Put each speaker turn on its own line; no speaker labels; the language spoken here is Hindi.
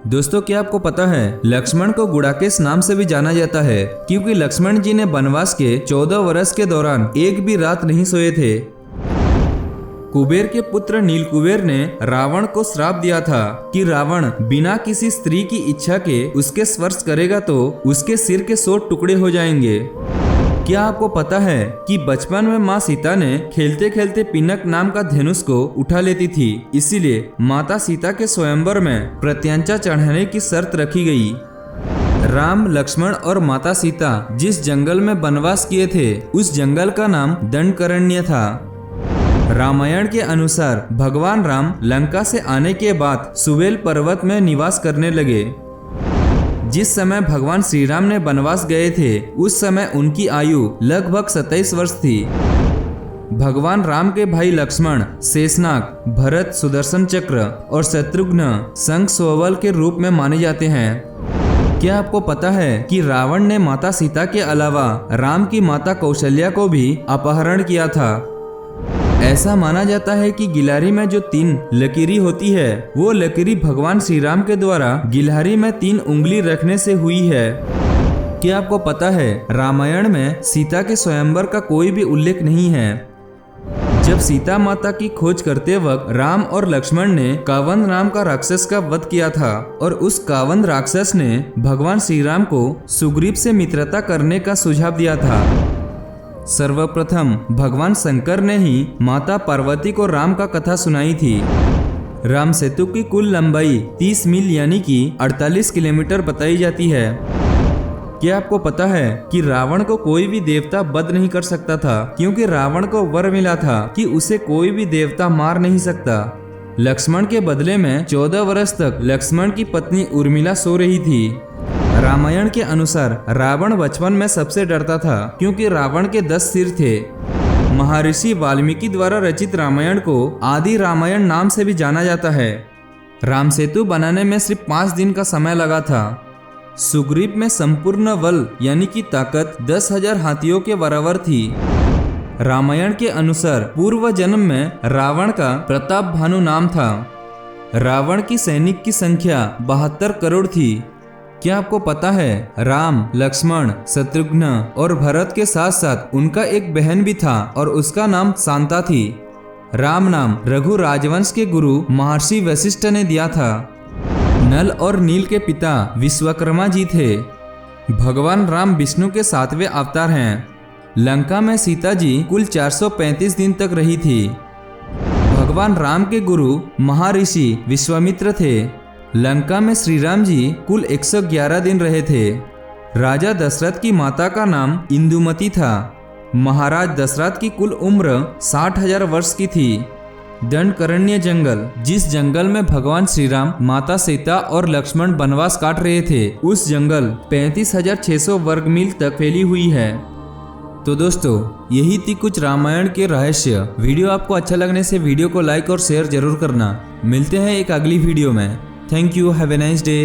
दोस्तों, क्या आपको पता है लक्ष्मण को गुड़ाकेश नाम से भी जाना जाता है क्योंकि लक्ष्मण जी ने वनवास के 14 वर्ष के दौरान एक भी रात नहीं सोए थे। कुबेर के पुत्र नीलकुबेर ने रावण को श्राप दिया था कि रावण बिना किसी स्त्री की इच्छा के उसके स्पर्श करेगा तो उसके सिर के 100 टुकड़े हो जाएंगे। क्या आपको पता है कि बचपन में माँ सीता ने खेलते खेलते पिनक नाम का धनुष को उठा लेती थी, इसीलिए माता सीता के स्वयंवर में प्रत्यंचा चढ़ाने की शर्त रखी गई। राम, लक्ष्मण और माता सीता जिस जंगल में वनवास किए थे उस जंगल का नाम दंडकारण्य था। रामायण के अनुसार भगवान राम लंका से आने के बाद सुवेल पर्वत में निवास करने लगे। जिस समय भगवान श्री राम ने वनवास गए थे उस समय उनकी आयु लगभग 27 वर्ष थी। भगवान राम के भाई लक्ष्मण शेषनाग, भरत सुदर्शन चक्र और शत्रुघ्न शंख स्वबल के रूप में माने जाते हैं। क्या आपको पता है कि रावण ने माता सीता के अलावा राम की माता कौशल्या को भी अपहरण किया था। ऐसा माना जाता है कि गिलहरी में जो 3 लकीरी होती है वो लकीरी भगवान श्री राम के द्वारा गिलहरी में 3 उंगली रखने से हुई है। क्या आपको पता है रामायण में सीता के स्वयंवर का कोई भी उल्लेख नहीं है। जब सीता माता की खोज करते वक्त राम और लक्ष्मण ने कावन नाम का राक्षस का वध किया था और उस कावन राक्षस ने भगवान श्री राम को सुग्रीव से मित्रता करने का सुझाव दिया था। सर्वप्रथम भगवान शंकर ने ही माता पार्वती को राम का कथा सुनाई थी। राम सेतु की कुल लंबाई 30 मील यानी कि 48 किलोमीटर बताई जाती है। क्या आपको पता है कि रावण को कोई भी देवता वध नहीं कर सकता था क्योंकि रावण को वर मिला था कि उसे कोई भी देवता मार नहीं सकता। लक्ष्मण के बदले में 14 वर्ष तक लक्ष्मण की पत्नी उर्मिला सो रही थी। रामायण के अनुसार रावण बचपन में सबसे डरता था क्योंकि रावण के 10 सिर थे। महर्षि वाल्मीकि द्वारा रचित रामायण को आदि रामायण नाम से भी जाना जाता है। राम सेतु बनाने में सिर्फ 5 दिन का समय लगा था। सुग्रीव में संपूर्ण बल यानी कि ताकत 10,000 हाथियों के बराबर थी। रामायण के अनुसार पूर्व जन्म में रावण का प्रताप भानु नाम था। रावण की सैनिक की संख्या 72 करोड़ थी। क्या आपको पता है राम, लक्ष्मण, शत्रुघ्न और भरत के साथ साथ उनका एक बहन भी था और उसका नाम शांता थी। राम नाम रघु राजवंश के गुरु महर्षि वशिष्ठ ने दिया था। नल और नील के पिता विश्वकर्मा जी थे। भगवान राम विष्णु के 7वें अवतार हैं। लंका में सीता जी कुल 435 दिन तक रही थी। भगवान राम के गुरु महर्षि विश्वामित्र थे। लंका में श्री राम जी कुल 111 दिन रहे थे। राजा दशरथ की माता का नाम इंदुमती था। महाराज दशरथ की कुल उम्र 60,000 वर्ष की थी। दंडकारण्य जंगल, जिस जंगल में भगवान श्री राम, माता सीता और लक्ष्मण वनवास काट रहे थे, उस जंगल 35,600 वर्ग मील तक फैली हुई है। तो दोस्तों, यही थी कुछ रामायण के रहस्य। वीडियो आपको अच्छा लगने से वीडियो को लाइक और शेयर जरूर करना। मिलते हैं एक अगली वीडियो में। Thank you. Have a nice day.